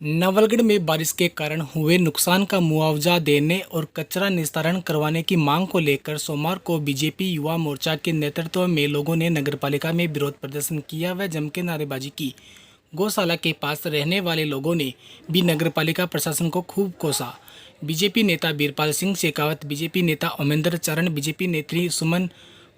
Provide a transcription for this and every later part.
नवलगढ़ में बारिश के कारण हुए नुकसान का मुआवजा देने और कचरा निस्तारण करवाने की मांग को लेकर सोमवार को बीजेपी युवा मोर्चा के नेतृत्व में लोगों ने नगरपालिका में विरोध प्रदर्शन किया व जम के नारेबाजी की। गौशाला के पास रहने वाले लोगों ने भी नगरपालिका प्रशासन को खूब कोसा। बीजेपी नेता बीरपाल सिंह शेखावत, बीजेपी नेता ओमेंद्र चरण, बीजेपी नेत्री सुमन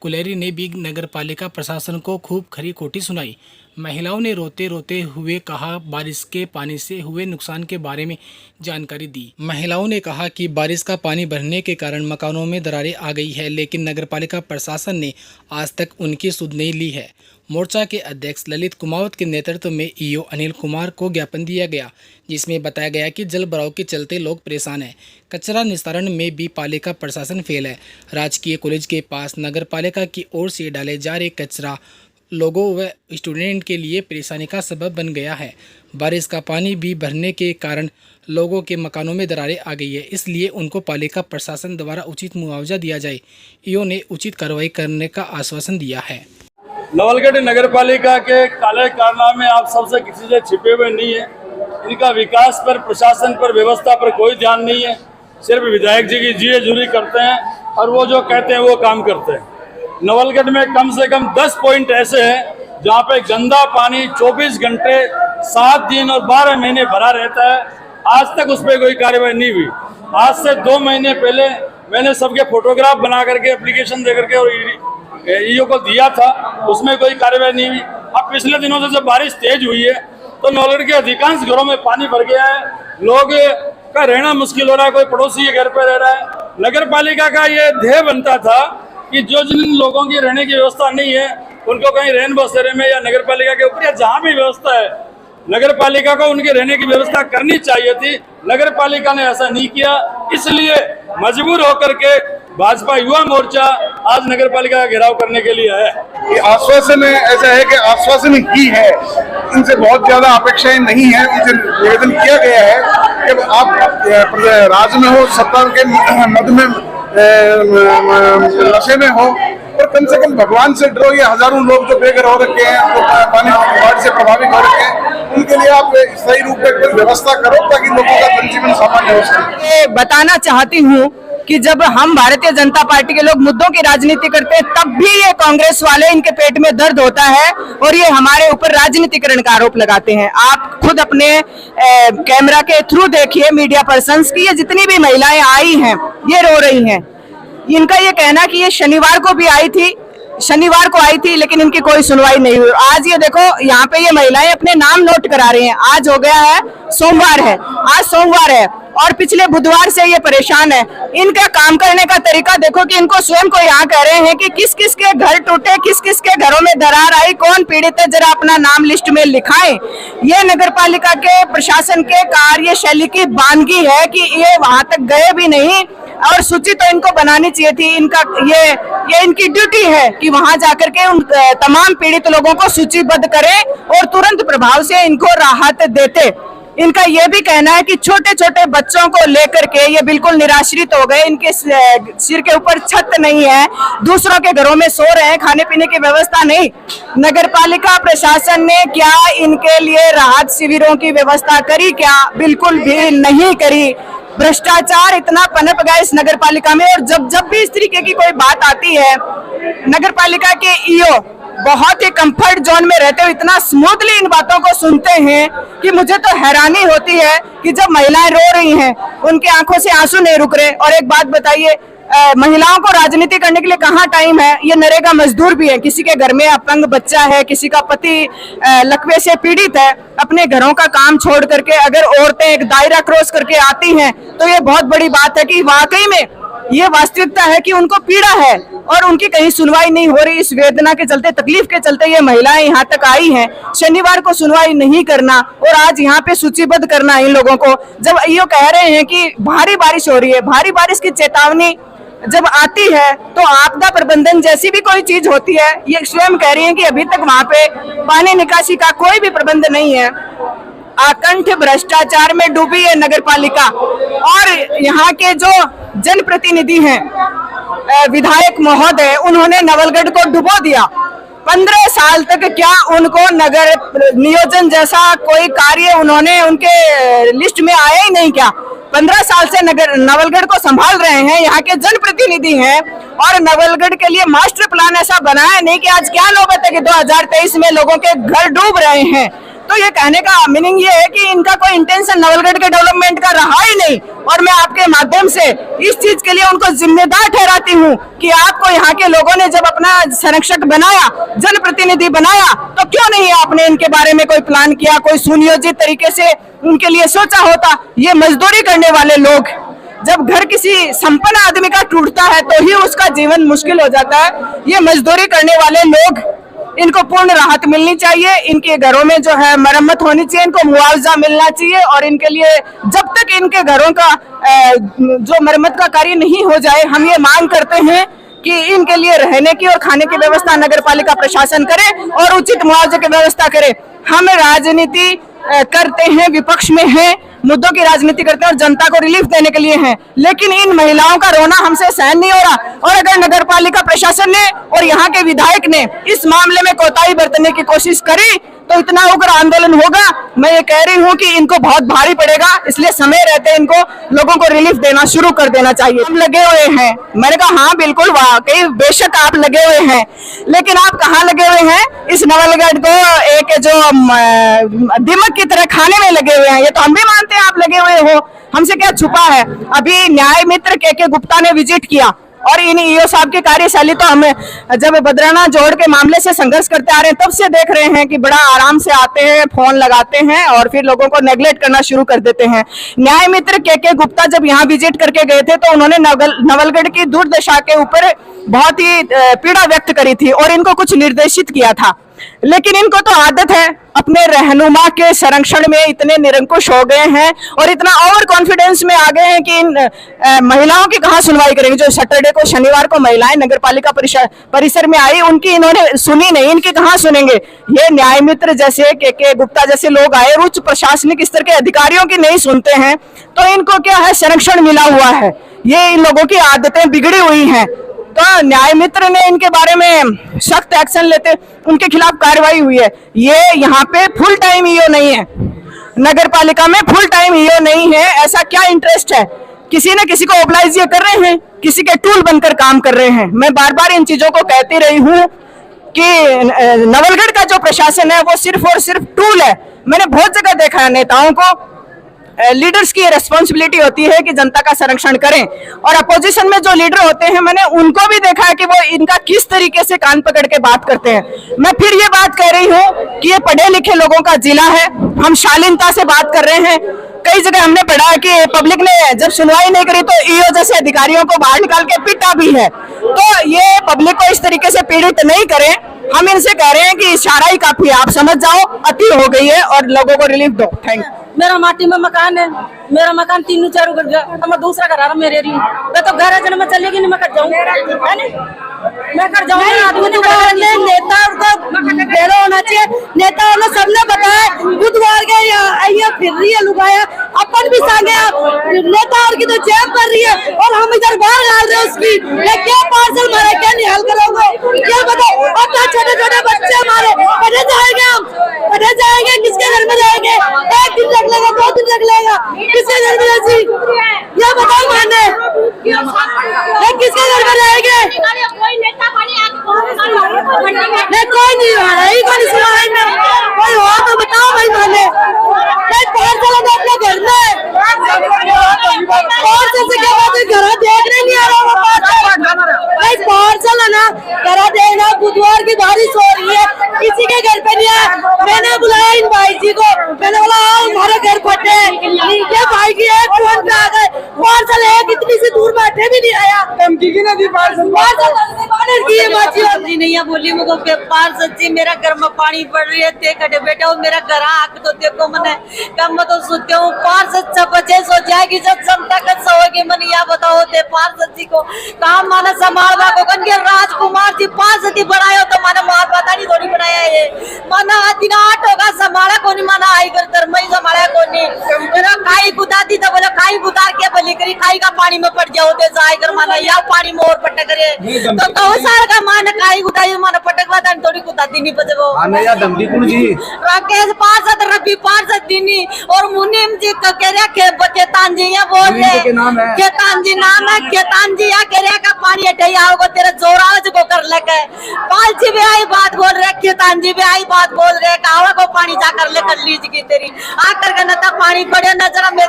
कुलेरी ने भी नगरपालिका प्रशासन को खूब खरी खोटी सुनाई। महिलाओं ने रोते रोते हुए कहा, बारिश के पानी से हुए नुकसान के बारे में जानकारी दी। महिलाओं ने कहा कि बारिश का पानी भरने के कारण मकानों में दरारें आ गई है, लेकिन नगरपालिका प्रशासन ने आज तक उनकी सुध नहीं ली है। मोर्चा के अध्यक्ष ललित कुमावत के नेतृत्व में ईओ अनिल कुमार को ज्ञापन दिया गया, जिसमें बताया गया कि जल भराव के चलते लोग परेशान हैं। कचरा निस्तारण में भी पालिका प्रशासन फेल है। राजकीय कॉलेज के पास नगरपालिका की ओर से डाले जा रहे कचरा लोगों व स्टूडेंट के लिए परेशानी का सबब बन गया है। बारिश का पानी भी भरने के कारण लोगों के मकानों में दरारें आ गई है, इसलिए उनको पालिका प्रशासन द्वारा उचित मुआवजा दिया जाए। ईओ ने उचित कार्रवाई करने का आश्वासन दिया है। नवलगढ़ नगरपालिका के काले कारनामे आप सबसे किसी से छिपे हुए नहीं है। इनका विकास पर, प्रशासन पर, व्यवस्था पर कोई ध्यान नहीं है। सिर्फ विधायक जी की जी हजूरी करते हैं और वो जो कहते हैं वो काम करते हैं। नवलगढ़ में कम से कम 10 पॉइंट ऐसे हैं जहाँ पे गंदा पानी 24 घंटे 7 दिन और 12 महीने भरा रहता है। आज तक उस पर कोई कार्रवाई नहीं हुई। आज से 2 महीने पहले मैंने सबके फोटोग्राफ बना करके एप्लीकेशन दे करके और ईओ को दिया था, उसमें कोई कार्रवाई नहीं हुई। अब पिछले दिनों से जब बारिश तेज हुई है तो नवलगढ़ के अधिकांश घरों में पानी भर गया है। लोग का रहना मुश्किल हो रहा है, कोई पड़ोसी के घर पे रह रहा है। नगर पालिका का ये ध्येय बनता था कि जो जिन लोगों की रहने की व्यवस्था नहीं है उनको कहीं रैन बसेरे में या नगर पालिका के ऊपर या जहाँ भी व्यवस्था है, नगर पालिका को उनके रहने की व्यवस्था करनी चाहिए थी। नगर पालिका ने ऐसा नहीं किया, इसलिए मजबूर होकर के भाजपा युवा मोर्चा आज नगर पालिका का घेराव करने के लिए है। ये आश्वासन ऐसा है कि आश्वासन ही है, इनसे बहुत ज्यादा अपेक्षाएं नहीं है। उनसे निवेदन किया गया है कि आप राज्य में हो, सत्ता के मद में, नशे में हो, और कम से कम भगवान से डरो। ये हजारों लोग जो बेघर हो रखे हैं, जो पानी की बाढ़ से प्रभावित हो रखे हैं, उनके लिए आप सही रूप में कोई व्यवस्था करो ताकि लोगों का जनजीवन सामान्य हो सके। बताना चाहती हूँ कि जब हम भारतीय जनता पार्टी के लोग मुद्दों की राजनीति करते हैं, तब भी ये कांग्रेस वाले, इनके पेट में दर्द होता है और ये हमारे ऊपर राजनीतिकरण का आरोप लगाते हैं। आप खुद अपने कैमरा के थ्रू देखिए मीडिया पर्सन्स की, ये जितनी भी महिलाएं आई हैं ये रो रही हैं। इनका ये कहना कि ये शनिवार को आई थी लेकिन इनकी कोई सुनवाई नहीं हुई। आज ये देखो यहाँ पे ये महिलाएं अपने नाम नोट करा रही हैं। आज हो गया है सोमवार है, आज सोमवार है और पिछले बुधवार से ये परेशान है। इनका काम करने का तरीका देखो कि इनको स्वयं को यहाँ कह रहे हैं कि किस किस के घर टूटे, किस किस के घरों में दरार आई, कौन पीड़ित है, जरा अपना नाम लिस्ट में लिखाएं। ये नगरपालिका के प्रशासन के कार्यशैली की वानगी है कि ये वहां तक गए भी नहीं और सूची तो इनको बनानी चाहिए थी। इनका ये इनकी ड्यूटी है कि वहां जाकर के उन तमाम पीड़ित लोगों को सूचीबद्ध करें और तुरंत प्रभाव से इनको राहत देते। इनका ये भी कहना है कि छोटे छोटे बच्चों को लेकर के ये बिल्कुल निराश्रित हो गए। इनके सिर के ऊपर छत नहीं है, दूसरों के घरों में सो रहे हैं, खाने पीने की व्यवस्था नहीं। नगरपालिका प्रशासन ने क्या इनके लिए राहत शिविरों की व्यवस्था करी? क्या बिल्कुल भी नहीं करी। भ्रष्टाचार इतना पनप गया इस नगरपालिका में और जब भी इस तरीके की कोई बात आती है, नगरपालिका के ईओ बहुत ही कंफर्ट जोन में रहते हुए इतना स्मूथली इन बातों को सुनते हैं कि मुझे तो हैरानी होती है कि जब महिलाएं रो रही हैं उनके आंखों से आंसू नहीं रुक रहे। और एक बात बताइए, महिलाओं को राजनीति करने के लिए कहाँ टाइम है? ये नरेगा मजदूर भी है, किसी के घर में अपंग बच्चा है, किसी का पति लकवे से पीड़ित है, अपने घरों का काम छोड़ करके अगर औरतें एक दायरा क्रॉस करके आती हैं तो ये बहुत बड़ी बात है कि वाकई में ये वास्तविकता है कि उनको पीड़ा है और उनकी कहीं सुनवाई नहीं हो रही। इस वेदना के चलते, तकलीफ के चलते ये महिलाएं यहाँ तक आई हैं। शनिवार को सुनवाई नहीं करना और आज यहाँ पे सूचीबद्ध करना इन लोगों को, जब ये कह रहे हैं कि भारी बारिश हो रही है। भारी बारिश की चेतावनी जब आती है तो आपदा प्रबंधन जैसी भी कोई चीज होती है, ये स्वयं कह रही है कि अभी तक वहां पे पानी निकासी का कोई भी प्रबंध नहीं है। आकंठ भ्रष्टाचार में डूबी है नगरपालिका और यहाँ के जो जनप्रतिनिधि हैं, विधायक महोदय, उन्होंने नवलगढ़ को डुबो दिया। 15 साल तक क्या उनको नगर नियोजन जैसा कोई कार्य उन्होंने उनके लिस्ट में आया ही नहीं क्या? 15 साल से नवलगढ़ को संभाल रहे हैं, यहाँ के जनप्रतिनिधि हैं और नवलगढ़ के लिए मास्टर प्लान ऐसा बनाया नहीं कि आज क्या नौबत है कि 2023 में लोगों के घर डूब रहे हैं। तो ये कहने का मीनिंग ये है कि इनका कोई इंटेंशन नवलगढ़ के डेवलपमेंट का रहा ही नहीं। और मैं आपके माध्यम से इस चीज के लिए उनको जिम्मेदार ठहराती हूँ कि आपको यहाँ के लोगों ने जब अपना संरक्षक बनाया, जनप्रतिनिधि बनाया, तो क्यों नहीं आपने इनके बारे में कोई प्लान किया, कोई सुनियोजित तरीके से उनके लिए सोचा होता। ये मजदूरी करने वाले लोग, जब घर किसी संपन्न आदमी का टूटता है तो ही उसका जीवन मुश्किल हो जाता है। ये मजदूरी करने वाले लोग, इनको पूर्ण राहत मिलनी चाहिए, इनके घरों में जो है मरम्मत होनी चाहिए, इनको मुआवजा मिलना चाहिए और इनके लिए जब तक इनके घरों का जो मरम्मत का कार्य नहीं हो जाए, हम ये मांग करते हैं कि इनके लिए रहने की और खाने की व्यवस्था नगर पालिका प्रशासन करे और उचित मुआवजे की व्यवस्था करे। हम राजनीति करते हैं, विपक्ष में हैं, मुद्दों की राजनीति करते हैं और जनता को रिलीफ देने के लिए हैं, लेकिन इन महिलाओं का रोना हमसे सहन नहीं हो रहा। और अगर नगर पालिका प्रशासन ने और यहाँ के विधायक ने इस मामले में कोताही बरतने की कोशिश करी तो इतना उग्र आंदोलन होगा। मैं ये कह रही हूँ कि इनको बहुत भारी पड़ेगा, इसलिए समय रहते इनको लोगों को रिलीफ देना शुरू कर देना चाहिए। हम लगे हुए हैं, मैंने कहा हाँ बिल्कुल, वाकई बेशक आप लगे हुए हैं, लेकिन आप कहाँ लगे हुए हैं? इस नवलगढ़ को एक जो दिमक की तरह खाने में लगे हुए हैं। ये तो हम भी मानते हैं आप लगे हुए हो, हमसे क्या छुपा है। अभी न्याय मित्र के गुप्ता ने विजिट किया और इन ईओ साहब की कार्यशैली तो हमें जब बद्राना जोड़ के मामले से संघर्ष करते आ रहे हैं तब से देख रहे हैं कि बड़ा आराम से आते हैं, फोन लगाते हैं और फिर लोगों को नेग्लेक्ट करना शुरू कर देते हैं। न्याय मित्र के गुप्ता जब यहाँ विजिट करके गए थे तो उन्होंने नवलगढ़ की दुर्दशा के ऊपर बहुत ही पीड़ा व्यक्त करी थी और इनको कुछ निर्देशित किया था, लेकिन इनको तो आदत है, अपने रहनुमा के संरक्षण में इतने निरंकुश हो गए हैं और इतना ओवर कॉन्फिडेंस में आ गए हैं कि इन महिलाओं की कहाँ सुनवाई करेंगे। जो सैटरडे को, शनिवार को महिलाएं नगर पालिका परिसर में आई, उनकी इन्होंने सुनी नहीं, इनकी कहाँ सुनेंगे। ये न्याय मित्र जैसे के गुप्ता जैसे लोग आए, उच्च प्रशासनिक स्तर के अधिकारियों की नहीं सुनते हैं, तो इनको क्या है, संरक्षण मिला हुआ है। ये इन लोगों की आदतें बिगड़ी हुई हैं। तो न्याय मित्र ने इनके बारे में सख्त एक्शन लेते, उनके खिलाफ कार्रवाई हुई है। ये यहाँ पे फुल टाइम ईओ नहीं है, नगर पालिका में फुल टाइम ईओ नहीं है। ऐसा क्या इंटरेस्ट है? किसी न किसी को ओबलाइज ये कर रहे हैं, किसी के टूल बनकर काम कर रहे हैं। मैं बार बार इन चीजों को कहती रही हूँ कि नवलगढ़ का जो प्रशासन है वो सिर्फ और सिर्फ टूल है। मैंने बहुत जगह देखा है, नेताओं को, लीडर्स की रेस्पॉन्सिबिलिटी होती है कि जनता का संरक्षण करें, और अपोजिशन में जो लीडर होते हैं मैंने उनको भी देखा है कि वो इनका किस तरीके से कान पकड़ के बात करते हैं। मैं फिर ये बात कह रही हूँ कि ये पढ़े लिखे लोगों का जिला है, हम शालीनता से बात कर रहे हैं। कई जगह हमने पढ़ा है कि पब्लिक ने जब सुनवाई नहीं करी तो ईओ जैसे अधिकारियों को बाहर निकाल के पीटा भी है। तो ये पब्लिक को इस तरीके से पीड़ित नहीं करें। हम इनसे कह रहे हैं कि इशारा ही काफी है, आप समझ जाओ, अति हो गई है और लोगों को रिलीफ दो। Thank you. मेरा माटी में मकान है, मेरा मकान 3-4 घर तो मैं दूसरा घर आ रहा मेरे रही, मैं तो घर है मैं चलेगी नहीं, मैं कट जाऊँ, है नहीं, मैं कट जाऊँ। नेता को होना चाहिए, नेताओं ने सबने बताया बुधवार के यहाँ फिर रही है लुगाया, अपन भी सांगे नेता और की तो जेब कर रही है और हम इधर बाहर डाल रहे हैं उसकी। क्या पार्सल मारे, क्या निहाल करोगे, क्या बताओ। और छोटे छोटे बच्चे हमारे पढ़े जाएंगे, हम पढ़े जाएंगे, किसके घर में जाएंगे? 1 दिन लग लेगा, 2 दिन लग लेगा, किसके घर में जी ये बताओ। माने किसके घर में रहेंगे? कोई नहीं आ रहा, कोई सुनाएंगे, कोई हो तो बताओ भाई। माने पार्सल अपने घर में, पार्सल से क्या बात है, घर देखने नहीं आ रहा पार्सल है ना, घर देखना। बुधवार की बारिश हो रही है, किसी के घर पे नहीं आया, मैंने बुलाया इन भाई जी को, मैंने बोला आओ हमारे घर फटे, नीचे भाई की एक फोन पे आ गए, पार्सल है कितनी सी दूर बैठे भी नहीं आया, धमकी की नहीं दी पार्सल नहीं है। बोली मुझको पार्सल जी मेरा घर में पानी पड़ रही है, ते कटे बेटा वो मेरा घर आके तो देखो मैंने कम तो सोचते हूँ पार्सल बचे सो जाएगी जब जनता का सोएगी। मैंने या बताओ ते पार्सल जी को काम माना संभालवा को कन के राजकुमार जी पार्सल जी बढ़ाया तो माना मार पता नहीं थोड़ी बढ़ाया ये माना दिन 8 होगा संभाला को नहीं, माना आई कर मई संभाला को नहीं, मेरा खाई खाई बुता दी तो बोले खाई बुतार के भली करी खाई का पानी में पड़ जाओ ते जाए कर माना या पानी में और पटक करे तो कौसार का मान खाई गुदाई माना पटकवा दान थोड़ी गुदाती नहीं बजबो आने या धमकी कौन जी राकेश पार्षद रवि पार्षद दिनी और मुनीम जी का कह रहा के केतान जी ये बोल रहे के नाम है केतान जी नाम है केतान जी या कह रहा का पानी हटे आओगे तेरे जोराज को कर लेके पाल जी भी आई बात बोल रहे केतान जी भी आई बात बोल रहे कावा को पानी जाकर लेकर लीज की तेरी आकर के नता पानी पड़े नजर में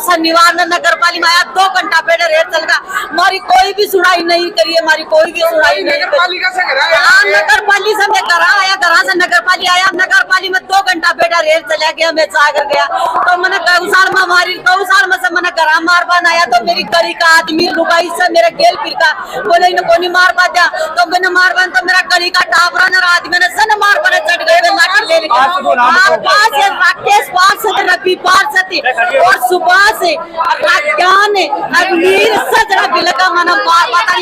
शनिवार नगर पालिका आया 2 घंटा पेड़ रेत चल रहा हमारी कोई भी सुनाई नहीं करी हमारी कोई भी सुनाई नहीं नगर पालिका से नगर पालिका से मैं घर आया घर से नगर पालिका आया नगर पालिका में 2 घंटा बेटा रेल चला गया मैं जाकर गया तो मैंने गौशाल में हमारी गौशाल में से मैंने घर मार बन आया तो मेरी गली का आदमी लुगाई से मेरे गेल फिर का बोले इन्हें कोई मार पा दिया तो मैंने मार बन तो मेरा गली का टापरा न आदमी ने सन मार पर चढ़ गए लाठी ले लेके राकेश पार्षद रवि पार्षद और सुभाष ज्ञान अग्निर सजरा बिलका मन मार